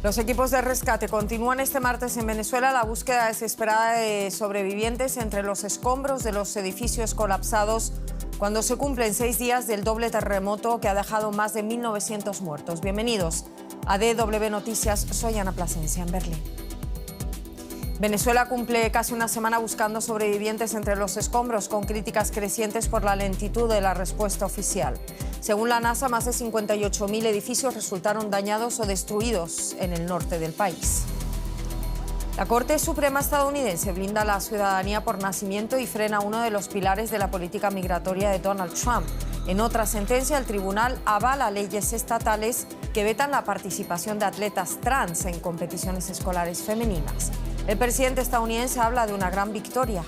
Los equipos de rescate continúan este martes en Venezuela la búsqueda desesperada de sobrevivientes entre los escombros de los edificios colapsados cuando se cumplen 6 días del doble terremoto que ha dejado más de 1.900 muertos. Bienvenidos a DW Noticias, soy Ana Plasencia en Berlín. Venezuela cumple casi una semana buscando sobrevivientes entre los escombros, con críticas crecientes por la lentitud de la respuesta oficial. Según la NASA, más de 58.000 edificios resultaron dañados o destruidos en el norte del país. La Corte Suprema estadounidense blinda la ciudadanía por nacimiento y frena uno de los pilares de la política migratoria de Donald Trump. En otra sentencia, el tribunal avala leyes estatales que vetan la participación de atletas trans en competiciones escolares femeninas. El presidente estadounidense habla de una gran victoria.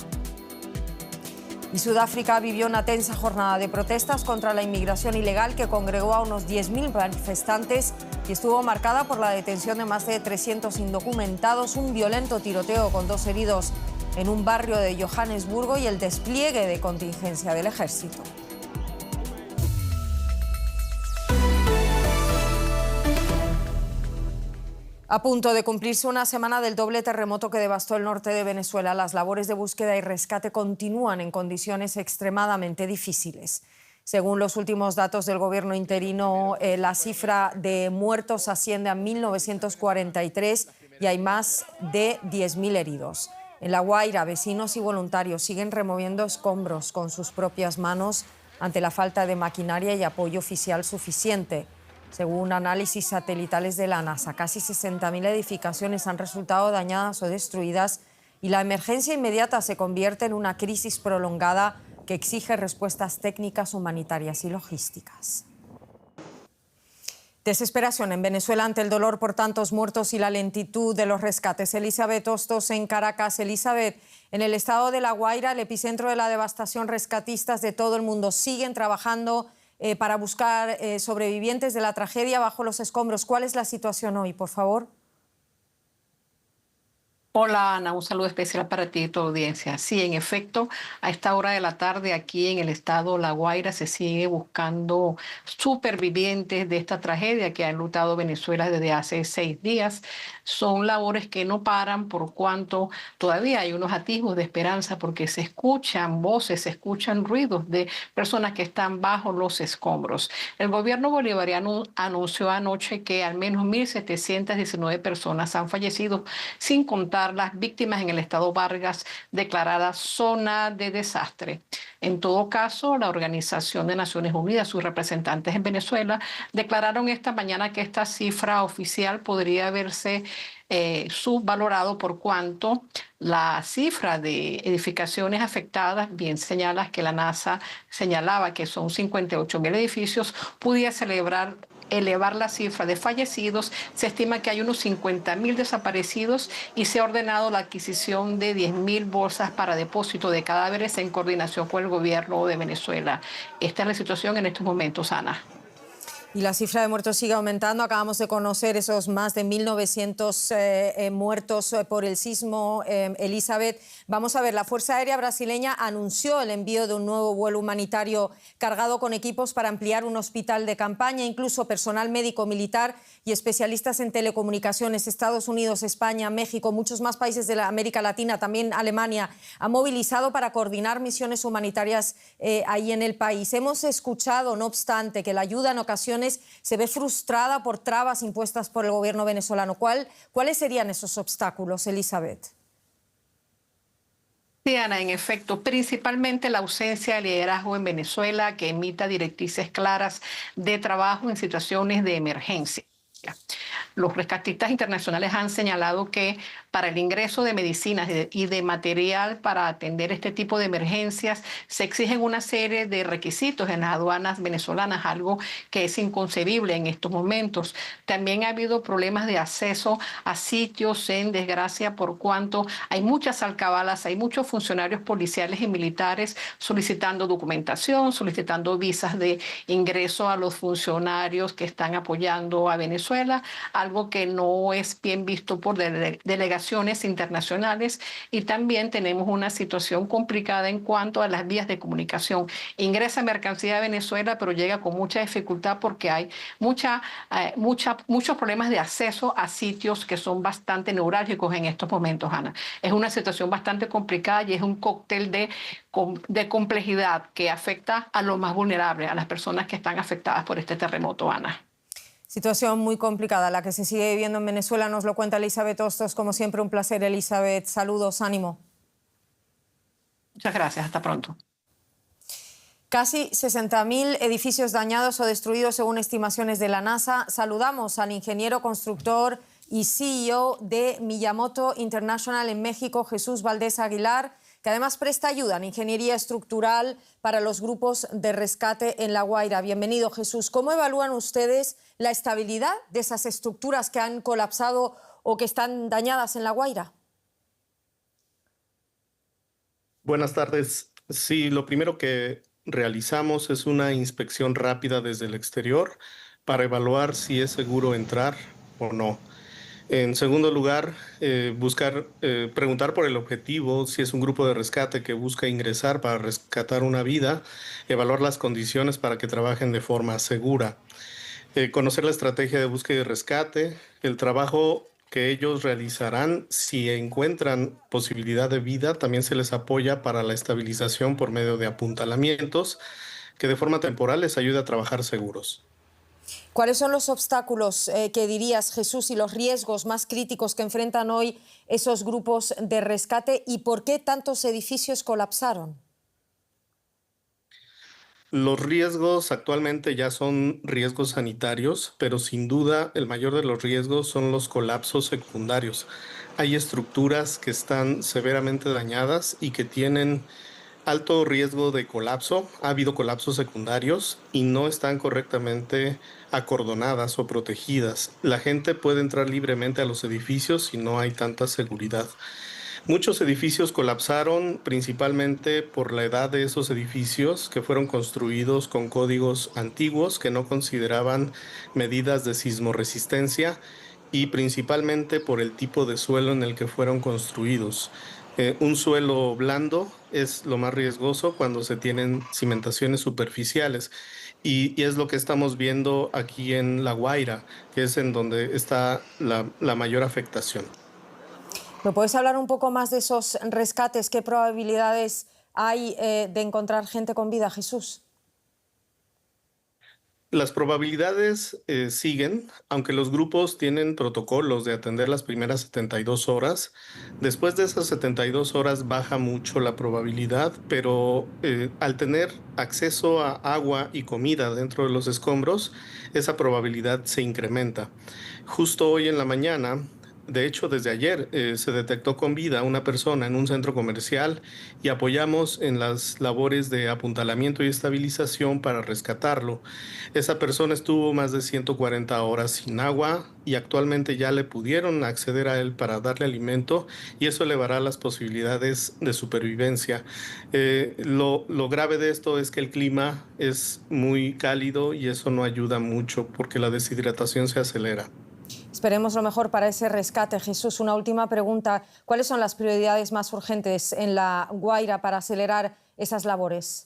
Y Sudáfrica vivió una tensa jornada de protestas contra la inmigración ilegal que congregó a unos 10.000 manifestantes y estuvo marcada por la detención de más de 300 indocumentados, un violento tiroteo con 2 heridos en un barrio de Johannesburgo y el despliegue de contingencia del ejército. A punto de cumplirse una semana del doble terremoto que devastó el norte de Venezuela, las labores de búsqueda y rescate continúan en condiciones extremadamente difíciles. Según los últimos datos del gobierno interino, la cifra de muertos asciende a 1.943 y hay más de 10.000 heridos. En La Guaira, vecinos y voluntarios siguen removiendo escombros con sus propias manos ante la falta de maquinaria y apoyo oficial suficiente. Según análisis satelitales de la NASA, casi 60.000 edificaciones han resultado dañadas o destruidas y la emergencia inmediata se convierte en una crisis prolongada que exige respuestas técnicas, humanitarias y logísticas. Desesperación en Venezuela ante el dolor por tantos muertos y la lentitud de los rescates. Elizabeth Hostos en Caracas. Elizabeth, en el estado de La Guaira, el epicentro de la devastación, rescatistas de todo el mundo siguen trabajando para buscar sobrevivientes de la tragedia bajo los escombros. ¿Cuál es la situación hoy, por favor? Hola Ana, un saludo especial para ti y tu audiencia. Sí, en efecto, a esta hora de la tarde aquí en el estado La Guaira se sigue buscando supervivientes de esta tragedia que ha enlutado Venezuela desde hace 6 días. Son labores que no paran por cuanto todavía hay unos atisbos de esperanza porque se escuchan voces, se escuchan ruidos de personas que están bajo los escombros. El gobierno bolivariano anunció anoche que al menos 1.719 personas han fallecido, sin contar las víctimas en el estado Vargas, declarada zona de desastre. En todo caso, la Organización de Naciones Unidas, sus representantes en Venezuela, declararon esta mañana que esta cifra oficial podría verse subvalorado por cuanto la cifra de edificaciones afectadas, bien señalas que la NASA señalaba que son 58.000 edificios, pudiera elevar la cifra de fallecidos. Se estima que hay unos 50.000 desaparecidos y se ha ordenado la adquisición de 10.000 bolsas para depósito de cadáveres en coordinación con el gobierno de Venezuela. Esta es la situación en estos momentos, Ana. Y la cifra de muertos sigue aumentando. Acabamos de conocer esos más de 1.900 muertos por el sismo. Elizabeth, vamos a ver, la Fuerza Aérea Brasileña anunció el envío de un nuevo vuelo humanitario cargado con equipos para ampliar un hospital de campaña, incluso personal médico militar y especialistas en telecomunicaciones. Estados Unidos, España, México, muchos más países de la América Latina, también Alemania, han movilizado para coordinar misiones humanitarias ahí en el país. Hemos escuchado, no obstante, que la ayuda en ocasiones se ve frustrada por trabas impuestas por el gobierno venezolano. ¿Cuáles serían esos obstáculos, Elizabeth? Sí, Ana, en efecto, principalmente la ausencia de liderazgo en Venezuela que emita directrices claras de trabajo en situaciones de emergencia. Los rescatistas internacionales han señalado que para el ingreso de medicinas y de material para atender este tipo de emergencias se exigen una serie de requisitos en las aduanas venezolanas, algo que es inconcebible en estos momentos. También ha habido problemas de acceso a sitios en desgracia por cuanto hay muchas alcabalas, hay muchos funcionarios policiales y militares solicitando documentación, solicitando visas de ingreso a los funcionarios que están apoyando a Venezuela, algo que no es bien visto por delegaciones internacionales, y también tenemos una situación complicada en cuanto a las vías de comunicación. Ingresa mercancía a Venezuela, pero llega con mucha dificultad porque hay muchos problemas de acceso a sitios que son bastante neurálgicos en estos momentos, Ana. Es una situación bastante complicada y es un cóctel de complejidad que afecta a los más vulnerables, a las personas que están afectadas por este terremoto, Ana. Situación muy complicada la que se sigue viviendo en Venezuela. Nos lo cuenta Elizabeth Hostos. Como siempre, un placer, Elizabeth. Saludos, ánimo. Muchas gracias. Hasta pronto. Casi 60.000 edificios dañados o destruidos según estimaciones de la NASA. Saludamos al ingeniero constructor y CEO de Miyamoto International en México, Jesús Valdés Aguilar, que además presta ayuda en ingeniería estructural para los grupos de rescate en La Guaira. Bienvenido, Jesús. ¿Cómo evalúan ustedes la estabilidad de esas estructuras que han colapsado o que están dañadas en La Guaira? Buenas tardes. Sí, lo primero que realizamos es una inspección rápida desde el exterior para evaluar si es seguro entrar o no. En segundo lugar, preguntar por el objetivo, si es un grupo de rescate que busca ingresar para rescatar una vida, evaluar las condiciones para que trabajen de forma segura. Conocer la estrategia de búsqueda y rescate, el trabajo que ellos realizarán. Si encuentran posibilidad de vida, también se les apoya para la estabilización por medio de apuntalamientos, que de forma temporal les ayude a trabajar seguros. ¿Cuáles son los obstáculos que dirías, Jesús, y los riesgos más críticos que enfrentan hoy esos grupos de rescate y por qué tantos edificios colapsaron? Los riesgos actualmente ya son riesgos sanitarios, pero sin duda el mayor de los riesgos son los colapsos secundarios. Hay estructuras que están severamente dañadas y que tienen alto riesgo de colapso. Ha habido colapsos secundarios y no están correctamente acordonadas o protegidas. La gente puede entrar libremente a los edificios si no hay tanta seguridad. Muchos edificios colapsaron principalmente por la edad de esos edificios, que fueron construidos con códigos antiguos que no consideraban medidas de sismoresistencia, y principalmente por el tipo de suelo en el que fueron construidos. Un suelo blando es lo más riesgoso cuando se tienen cimentaciones superficiales, y es lo que estamos viendo aquí en La Guaira, que es en donde está la mayor afectación. ¿Me puedes hablar un poco más de esos rescates? ¿Qué probabilidades hay de encontrar gente con vida, Jesús? Las probabilidades siguen, aunque los grupos tienen protocolos de atender las primeras 72 horas. Después de esas 72 horas baja mucho la probabilidad, pero al tener acceso a agua y comida dentro de los escombros, esa probabilidad se incrementa. Justo hoy en la mañana, de hecho desde ayer, se detectó con vida una persona en un centro comercial y apoyamos en las labores de apuntalamiento y estabilización para rescatarlo. Esa persona estuvo más de 140 horas sin agua y actualmente ya le pudieron acceder a él para darle alimento, y eso elevará las posibilidades de supervivencia. Lo grave de esto es que el clima es muy cálido y eso no ayuda mucho porque la deshidratación se acelera. Esperemos lo mejor para ese rescate. Jesús, una última pregunta. ¿Cuáles son las prioridades más urgentes en La Guaira para acelerar esas labores?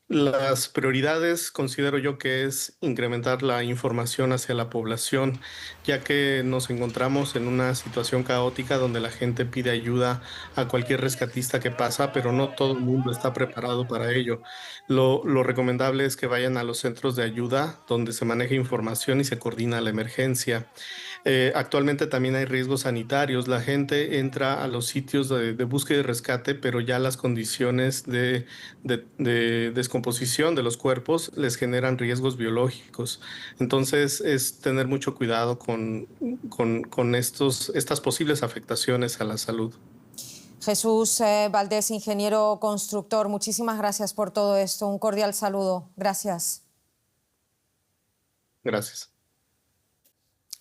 Las prioridades considero yo que es incrementar la información hacia la población, ya que nos encontramos en una situación caótica donde la gente pide ayuda a cualquier rescatista que pasa, pero no todo el mundo está preparado para ello. Lo recomendable es que vayan a los centros de ayuda donde se maneja información y se coordina la emergencia. Actualmente también hay riesgos sanitarios. La gente entra a los sitios de búsqueda y rescate, pero ya las condiciones de descomposición de los cuerpos les generan riesgos biológicos. Entonces es tener mucho cuidado con estas posibles afectaciones a la salud. Jesús Valdés, ingeniero constructor, muchísimas gracias por todo esto. Un cordial saludo. Gracias. Gracias.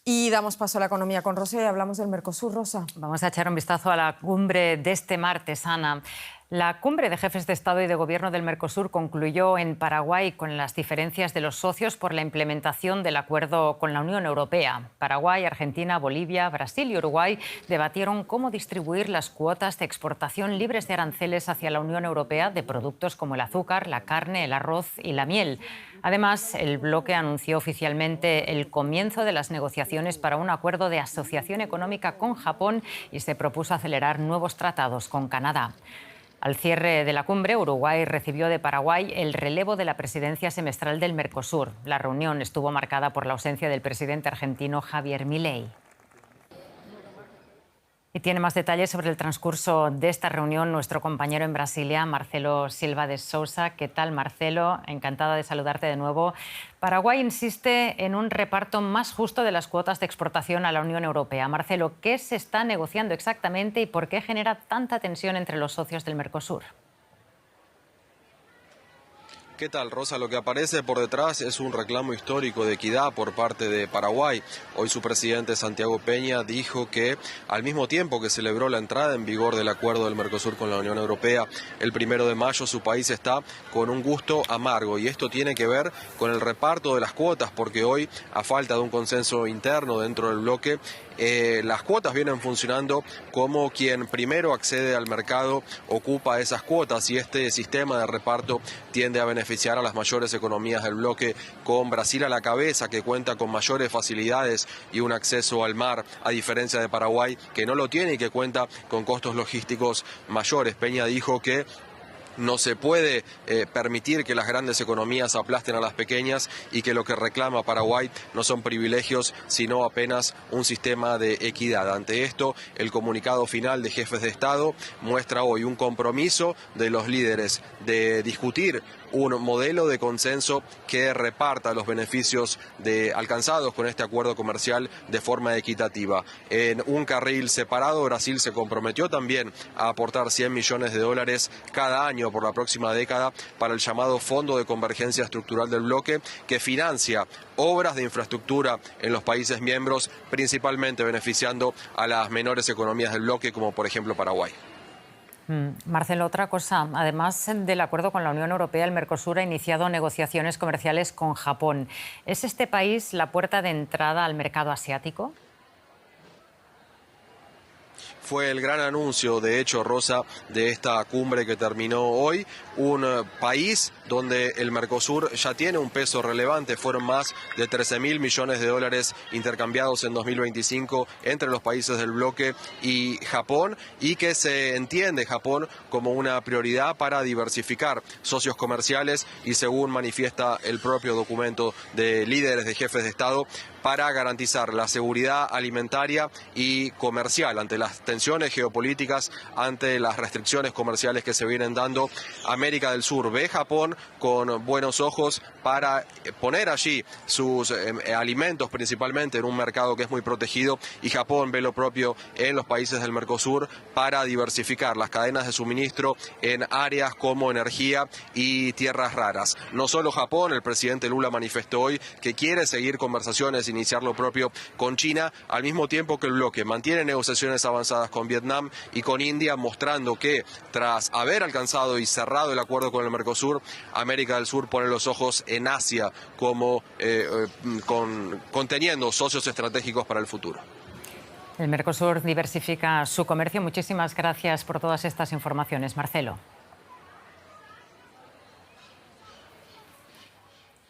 Y damos paso a la economía con Rosa y hablamos del Mercosur. Rosa. Vamos a echar un vistazo a la cumbre de este martes, Ana. La cumbre de jefes de Estado y de Gobierno del Mercosur concluyó en Paraguay con las diferencias de los socios por la implementación del acuerdo con la Unión Europea. Paraguay, Argentina, Bolivia, Brasil y Uruguay debatieron cómo distribuir las cuotas de exportación libres de aranceles hacia la Unión Europea de productos como el azúcar, la carne, el arroz y la miel. Además, el bloque anunció oficialmente el comienzo de las negociaciones para un acuerdo de asociación económica con Japón y se propuso acelerar nuevos tratados con Canadá. Al cierre de la cumbre, Uruguay recibió de Paraguay el relevo de la presidencia semestral del Mercosur. La reunión estuvo marcada por la ausencia del presidente argentino Javier Milei. Y tiene más detalles sobre el transcurso de esta reunión nuestro compañero en Brasilia, Marcelo Silva de Sousa. ¿Qué tal, Marcelo? Encantada de saludarte de nuevo. Paraguay insiste en un reparto más justo de las cuotas de exportación a la Unión Europea. Marcelo, ¿qué se está negociando exactamente y por qué genera tanta tensión entre los socios del Mercosur? ¿Qué tal, Rosa? Lo que aparece por detrás es un reclamo histórico de equidad por parte de Paraguay. Hoy su presidente Santiago Peña dijo que al mismo tiempo que celebró la entrada en vigor del acuerdo del Mercosur con la Unión Europea el 1 de mayo, su país está con un gusto amargo y esto tiene que ver con el reparto de las cuotas porque hoy, a falta de un consenso interno dentro del bloque, las cuotas vienen funcionando como quien primero accede al mercado ocupa esas cuotas y este sistema de reparto tiende a beneficiar a las mayores economías del bloque, con Brasil a la cabeza, que cuenta con mayores facilidades y un acceso al mar, a diferencia de Paraguay, que no lo tiene y que cuenta con costos logísticos mayores. Peña dijo que no se puede permitir que las grandes economías aplasten a las pequeñas y que lo que reclama Paraguay no son privilegios, sino apenas un sistema de equidad. Ante esto, el comunicado final de jefes de Estado muestra hoy un compromiso de los líderes de discutir un modelo de consenso que reparta los beneficios alcanzados con este acuerdo comercial de forma equitativa. En un carril separado, Brasil se comprometió también a aportar $100 millones cada año por la próxima década para el llamado Fondo de Convergencia Estructural del Bloque, que financia obras de infraestructura en los países miembros, principalmente beneficiando a las menores economías del bloque, como por ejemplo Paraguay. Marcelo, otra cosa. Además del acuerdo con la Unión Europea, el Mercosur ha iniciado negociaciones comerciales con Japón. ¿Es este país la puerta de entrada al mercado asiático? Fue el gran anuncio, de hecho, Rosa, de esta cumbre que terminó hoy. Un país donde el Mercosur ya tiene un peso relevante. Fueron más de $13.000 millones intercambiados en 2025 entre los países del bloque y Japón, y que se entiende Japón como una prioridad para diversificar socios comerciales y, según manifiesta el propio documento de líderes de jefes de Estado, para garantizar la seguridad alimentaria y comercial ante las tensiones geopolíticas, ante las restricciones comerciales que se vienen dando. América del Sur ve Japón con buenos ojos para poner allí sus alimentos principalmente en un mercado que es muy protegido, y Japón ve lo propio en los países del Mercosur para diversificar las cadenas de suministro en áreas como energía y tierras raras. No solo Japón, el presidente Lula manifestó hoy que quiere seguir conversaciones, iniciar lo propio con China, al mismo tiempo que el bloque mantiene negociaciones avanzadas con Vietnam y con India, mostrando que tras haber alcanzado y cerrado el acuerdo con el Mercosur, América del Sur pone los ojos en Asia como conteniendo socios estratégicos para el futuro. El Mercosur diversifica su comercio. Muchísimas gracias por todas estas informaciones, Marcelo.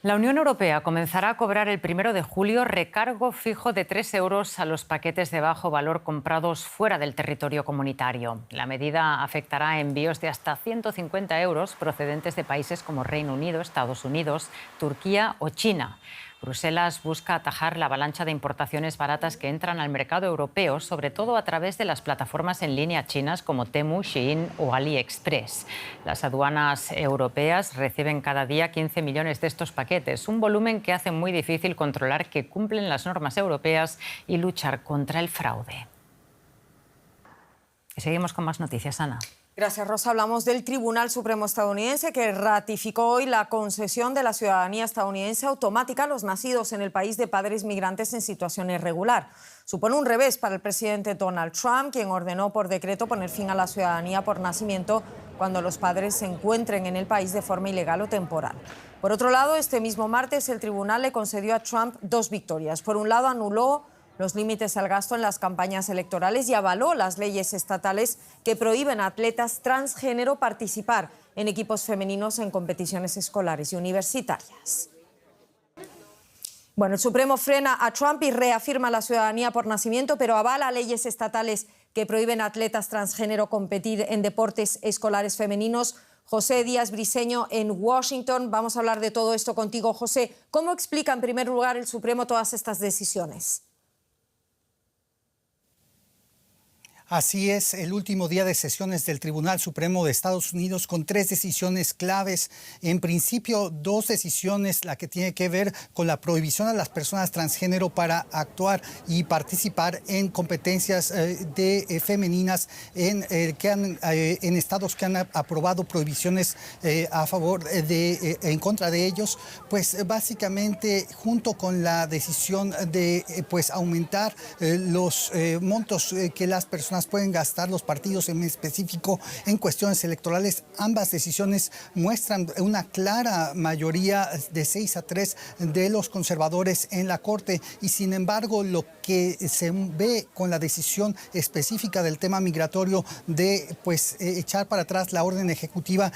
La Unión Europea comenzará a cobrar el 1 de julio recargo fijo de 3 euros a los paquetes de bajo valor comprados fuera del territorio comunitario. La medida afectará a envíos de hasta 150 euros procedentes de países como Reino Unido, Estados Unidos, Turquía o China. Bruselas busca atajar la avalancha de importaciones baratas que entran al mercado europeo, sobre todo a través de las plataformas en línea chinas como Temu, Shein o AliExpress. Las aduanas europeas reciben cada día 15 millones de estos paquetes, un volumen que hace muy difícil controlar que cumplen las normas europeas y luchar contra el fraude. Y seguimos con más noticias, Ana. Gracias, Rosa. Hablamos del Tribunal Supremo estadounidense que ratificó hoy la concesión de la ciudadanía estadounidense automática a los nacidos en el país de padres migrantes en situación irregular. Supone un revés para el presidente Donald Trump, quien ordenó por decreto poner fin a la ciudadanía por nacimiento cuando los padres se encuentren en el país de forma ilegal o temporal. Por otro lado, este mismo martes el tribunal le concedió a Trump 2 victorias. Por un lado, anuló los límites al gasto en las campañas electorales y avaló las leyes estatales que prohíben a atletas transgénero participar en equipos femeninos en competiciones escolares y universitarias. Bueno, el Supremo frena a Trump y reafirma la ciudadanía por nacimiento, pero avala leyes estatales que prohíben a atletas transgénero competir en deportes escolares femeninos. José Díaz Briceño en Washington. Vamos a hablar de todo esto contigo, José. ¿Cómo explica en primer lugar el Supremo todas estas decisiones? Así es, el último día de sesiones del Tribunal Supremo de Estados Unidos con 3 decisiones claves. En principio, 2 decisiones, la que tiene que ver con la prohibición a las personas transgénero para actuar y participar en competencias femeninas en estados que han aprobado prohibiciones en contra de ellos. Pues básicamente, junto con la decisión de aumentar los montos que las personas pueden gastar, los partidos en específico en cuestiones electorales, ambas decisiones muestran una clara mayoría de 6-3 de los conservadores en la Corte, y sin embargo lo que se ve con la decisión específica del tema migratorio de echar para atrás la orden ejecutiva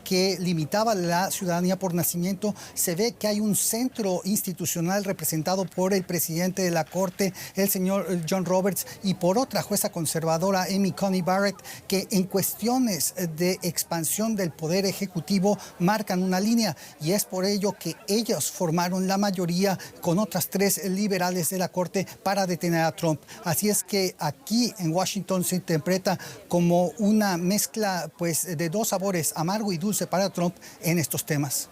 que limitaba la ciudadanía por nacimiento, se ve que hay un centro institucional representado por el presidente de la Corte, el señor John Roberts, y por otra jueza conservadora, Amy Coney Barrett, que en cuestiones de expansión del poder ejecutivo marcan una línea, y es por ello que ellos formaron la mayoría con otras 3 liberales de la Corte para detener a Trump. Así es que aquí en Washington se interpreta como una mezcla de 2 sabores, amargo y dulce para Trump en estos temas.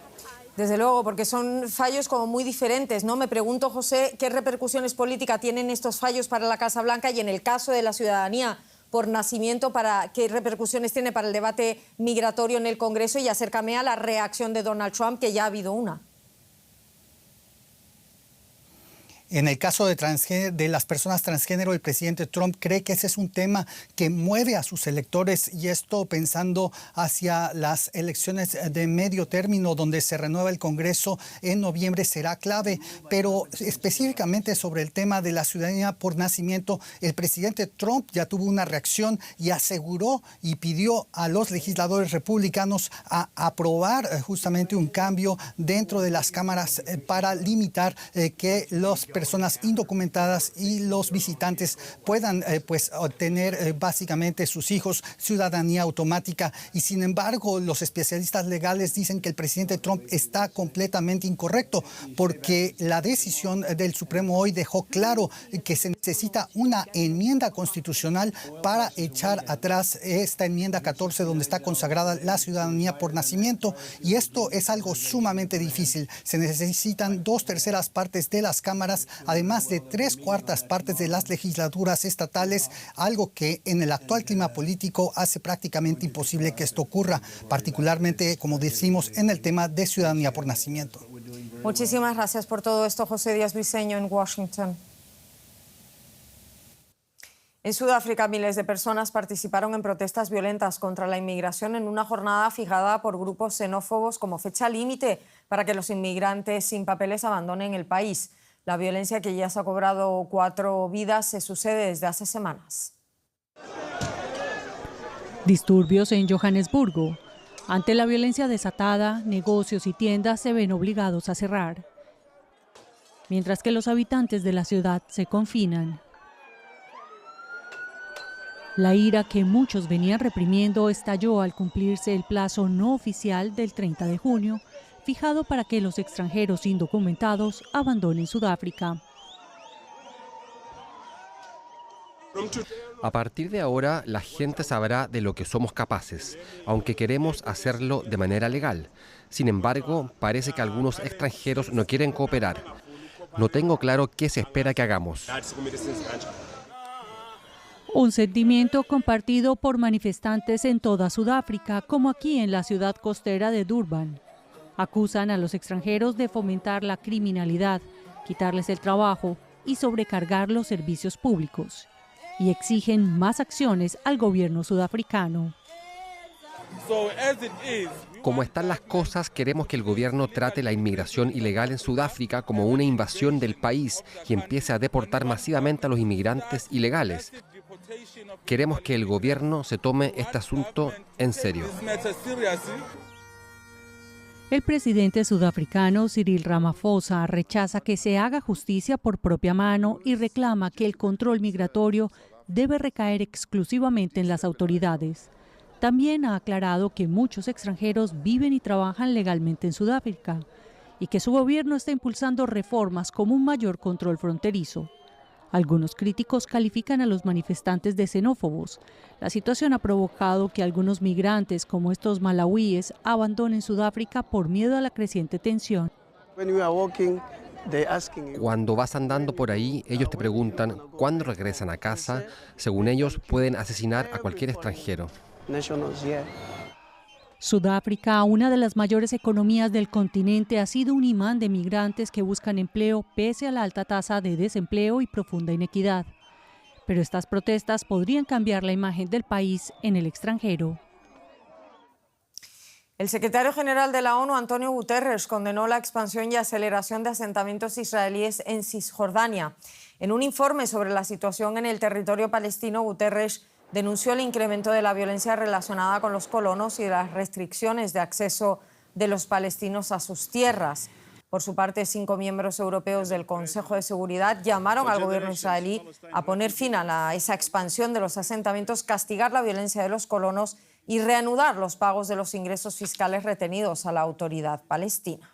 Desde luego, porque son fallos como muy diferentes, ¿no? Me pregunto, José, ¿qué repercusiones políticas tienen estos fallos para la Casa Blanca y en el caso de la ciudadanía por nacimiento, qué repercusiones tiene para el debate migratorio en el Congreso? Y acércame a la reacción de Donald Trump, que ya ha habido una. En el caso de las personas transgénero, el presidente Trump cree que ese es un tema que mueve a sus electores, y esto pensando hacia las elecciones de medio término, donde se renueva el Congreso en noviembre, será clave. Pero específicamente sobre el tema de la ciudadanía por nacimiento, el presidente Trump ya tuvo una reacción y aseguró y pidió a los legisladores republicanos a aprobar justamente un cambio dentro de las cámaras para limitar que las personas indocumentadas y los visitantes puedan obtener básicamente sus hijos ciudadanía automática. Y sin embargo, los especialistas legales dicen que el presidente Trump está completamente incorrecto, porque la decisión del Supremo hoy dejó claro que se necesita una enmienda constitucional para echar atrás esta enmienda 14, donde está consagrada la ciudadanía por nacimiento, y esto es algo sumamente difícil. Se necesitan 2/3 partes de las cámaras, además de 3/4 partes de las legislaturas estatales, algo que en el actual clima político hace prácticamente imposible que esto ocurra, particularmente, como decimos, en el tema de ciudadanía por nacimiento. Muchísimas gracias por todo esto, José Díaz Briceño en Washington. En Sudáfrica, miles de personas participaron en protestas violentas contra la inmigración en una jornada fijada por grupos xenófobos como fecha límite para que los inmigrantes sin papeles abandonen el país. La violencia, que ya se ha cobrado 4 vidas, se sucede desde hace semanas. Disturbios en Johannesburgo. Ante la violencia desatada, negocios y tiendas se ven obligados a cerrar, mientras que los habitantes de la ciudad se confinan. La ira que muchos venían reprimiendo estalló al cumplirse el plazo no oficial del 30 de junio, fijado para que los extranjeros indocumentados abandonen Sudáfrica. A partir de ahora, la gente sabrá de lo que somos capaces, aunque queremos hacerlo de manera legal. Sin embargo, parece que algunos extranjeros no quieren cooperar. No tengo claro qué se espera que hagamos. Un sentimiento compartido por manifestantes en toda Sudáfrica, como aquí en la ciudad costera de Durban. Acusan a los extranjeros de fomentar la criminalidad, quitarles el trabajo y sobrecargar los servicios públicos. Y exigen más acciones al gobierno sudafricano. Como están las cosas, queremos que el gobierno trate la inmigración ilegal en Sudáfrica como una invasión del país y empiece a deportar masivamente a los inmigrantes ilegales. Queremos que el gobierno se tome este asunto en serio. El presidente sudafricano Cyril Ramaphosa rechaza que se haga justicia por propia mano y reclama que el control migratorio debe recaer exclusivamente en las autoridades. También ha aclarado que muchos extranjeros viven y trabajan legalmente en Sudáfrica y que su gobierno está impulsando reformas como un mayor control fronterizo. Algunos críticos califican a los manifestantes de xenófobos. La situación ha provocado que algunos migrantes, como estos malauíes, abandonen Sudáfrica por miedo a la creciente tensión. Cuando vas andando por ahí, ellos te preguntan cuándo regresan a casa. Según ellos, pueden asesinar a cualquier extranjero. Sudáfrica, una de las mayores economías del continente, ha sido un imán de migrantes que buscan empleo pese a la alta tasa de desempleo y profunda inequidad. Pero estas protestas podrían cambiar la imagen del país en el extranjero. El secretario general de la ONU, Antonio Guterres, condenó la expansión y aceleración de asentamientos israelíes en Cisjordania. En un informe sobre la situación en el territorio palestino, Guterres denunció el incremento de la violencia relacionada con los colonos y las restricciones de acceso de los palestinos a sus tierras. Por su parte, 5 miembros europeos del Consejo de Seguridad llamaron al gobierno israelí a poner fin a esa expansión de los asentamientos, castigar la violencia de los colonos y reanudar los pagos de los ingresos fiscales retenidos a la autoridad palestina.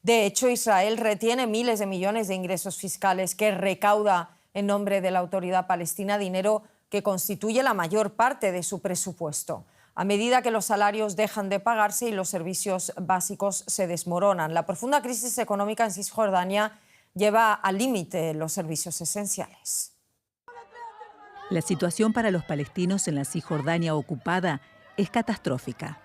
De hecho, Israel retiene miles de millones de ingresos fiscales que recauda en nombre de la autoridad palestina, dinero que constituye la mayor parte de su presupuesto. A medida que los salarios dejan de pagarse y los servicios básicos se desmoronan, la profunda crisis económica en Cisjordania lleva al límite los servicios esenciales. La situación para los palestinos en la Cisjordania ocupada es catastrófica.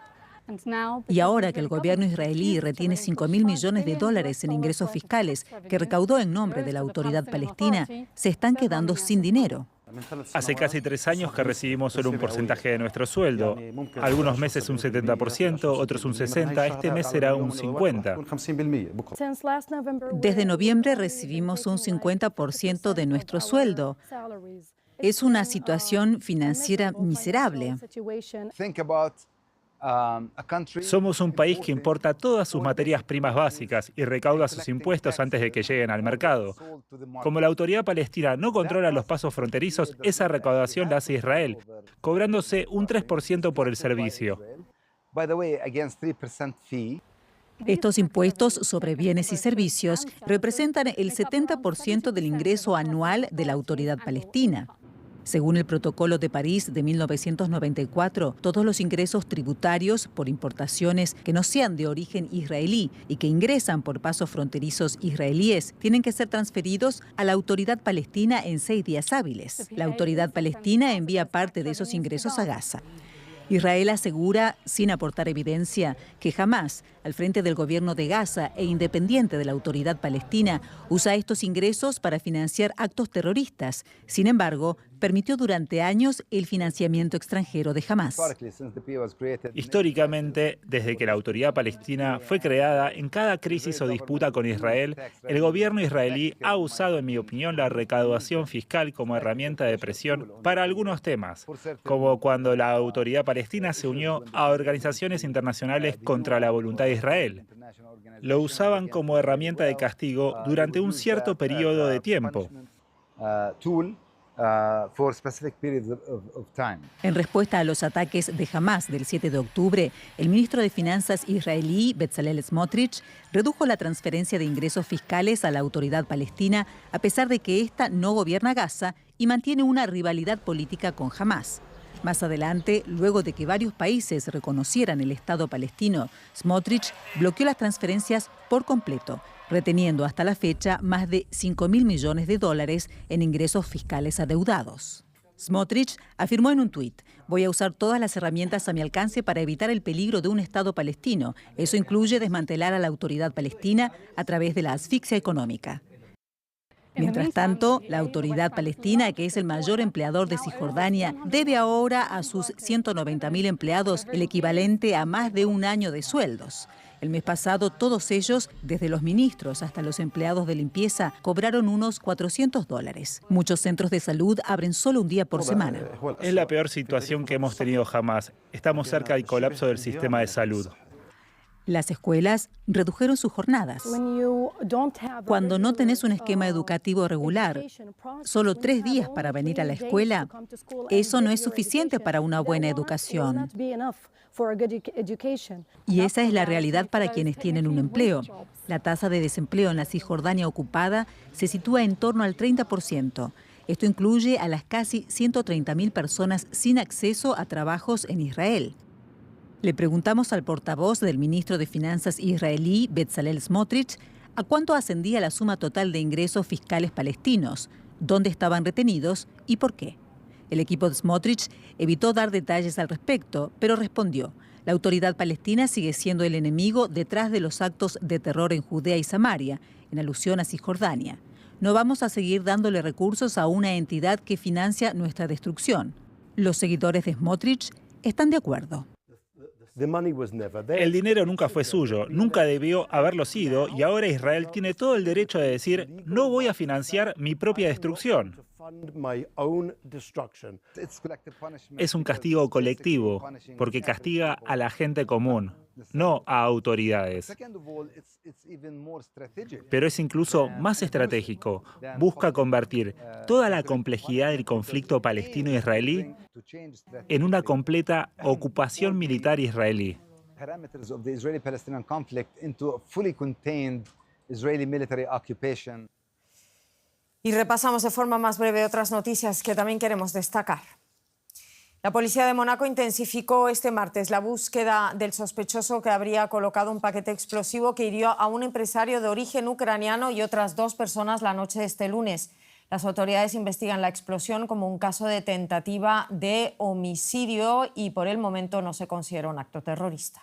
Y ahora que el gobierno israelí retiene $5.000 millones en ingresos fiscales que recaudó en nombre de la autoridad palestina, se están quedando sin dinero. Hace casi 3 años que recibimos solo un porcentaje de nuestro sueldo. Algunos meses un 70%, otros un 60%, este mes será un 50%. Desde noviembre recibimos un 50% de nuestro sueldo. Es una situación financiera miserable. Somos un país que importa todas sus materias primas básicas y recauda sus impuestos antes de que lleguen al mercado. Como la autoridad palestina no controla los pasos fronterizos, esa recaudación la hace Israel, cobrándose un 3% por el servicio. Estos impuestos sobre bienes y servicios representan el 70% del ingreso anual de la autoridad palestina. Según el Protocolo de París de 1994, todos los ingresos tributarios por importaciones que no sean de origen israelí y que ingresan por pasos fronterizos israelíes tienen que ser transferidos a la autoridad palestina en 6 días hábiles. La autoridad palestina envía parte de esos ingresos a Gaza. Israel asegura, sin aportar evidencia, que jamás, al frente del gobierno de Gaza e independiente de la autoridad palestina, usa estos ingresos para financiar actos terroristas. Sin embargo, permitió durante años el financiamiento extranjero de Hamás. Históricamente, desde que la autoridad palestina fue creada, en cada crisis o disputa con Israel, el gobierno israelí ha usado, en mi opinión, la recaudación fiscal como herramienta de presión para algunos temas, como cuando la autoridad palestina se unió a organizaciones internacionales contra la voluntad de Israel. Lo usaban como herramienta de castigo durante un cierto periodo de tiempo. En respuesta a los ataques de Hamás del 7 de octubre, el ministro de Finanzas israelí, Bezalel Smotrich, redujo la transferencia de ingresos fiscales a la autoridad palestina, a pesar de que ésta no gobierna Gaza y mantiene una rivalidad política con Hamás. Más adelante, luego de que varios países reconocieran el Estado palestino, Smotrich bloqueó las transferencias por completo, reteniendo hasta la fecha más de $5.000 millones en ingresos fiscales adeudados. Smotrich afirmó en un tuit: voy a usar todas las herramientas a mi alcance para evitar el peligro de un Estado palestino. Eso incluye desmantelar a la autoridad palestina a través de la asfixia económica. Mientras tanto, la autoridad palestina, que es el mayor empleador de Cisjordania, debe ahora a sus 190.000 empleados el equivalente a más de un año de sueldos. El mes pasado, todos ellos, desde los ministros hasta los empleados de limpieza, cobraron unos $400. Muchos centros de salud abren solo un día por semana. Es la peor situación que hemos tenido jamás. Estamos cerca del colapso del sistema de salud. Las escuelas redujeron sus jornadas. Cuando no tenés un esquema educativo regular, solo 3 días para venir a la escuela, eso no es suficiente para una buena educación. Y esa es la realidad para quienes tienen un empleo. La tasa de desempleo en la Cisjordania ocupada se sitúa en torno al 30%. Esto incluye a las casi 130.000 personas sin acceso a trabajos en Israel. Le preguntamos al portavoz del ministro de Finanzas israelí, Bezalel Smotrich, a cuánto ascendía la suma total de ingresos fiscales palestinos, dónde estaban retenidos y por qué. El equipo de Smotrich evitó dar detalles al respecto, pero respondió: la autoridad palestina sigue siendo el enemigo detrás de los actos de terror en Judea y Samaria, en alusión a Cisjordania. No vamos a seguir dándole recursos a una entidad que financia nuestra destrucción. Los seguidores de Smotrich están de acuerdo. El dinero nunca fue suyo, nunca debió haberlo sido, y ahora Israel tiene todo el derecho de decir: no voy a financiar mi propia destrucción. Es un castigo colectivo, porque castiga a la gente común, no a autoridades. Pero es incluso más estratégico. Busca convertir toda la complejidad del conflicto palestino-israelí en una completa ocupación militar israelí. Y repasamos de forma más breve otras noticias que también queremos destacar. La policía de Mónaco intensificó este martes la búsqueda del sospechoso que habría colocado un paquete explosivo que hirió a un empresario de origen ucraniano y otras 2 personas la noche de este lunes. Las autoridades investigan la explosión como un caso de tentativa de homicidio y por el momento no se considera un acto terrorista.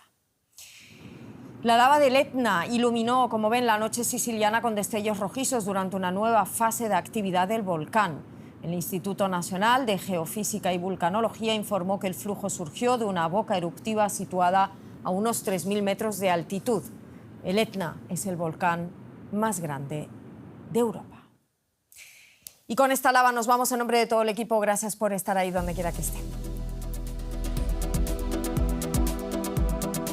La lava del Etna iluminó, como ven, la noche siciliana con destellos rojizos durante una nueva fase de actividad del volcán. El Instituto Nacional de Geofísica y Vulcanología informó que el flujo surgió de una boca eruptiva situada a unos 3.000 metros de altitud. El Etna es el volcán más grande de Europa. Y con esta lava nos vamos en nombre de todo el equipo. Gracias por estar ahí donde quiera que estén.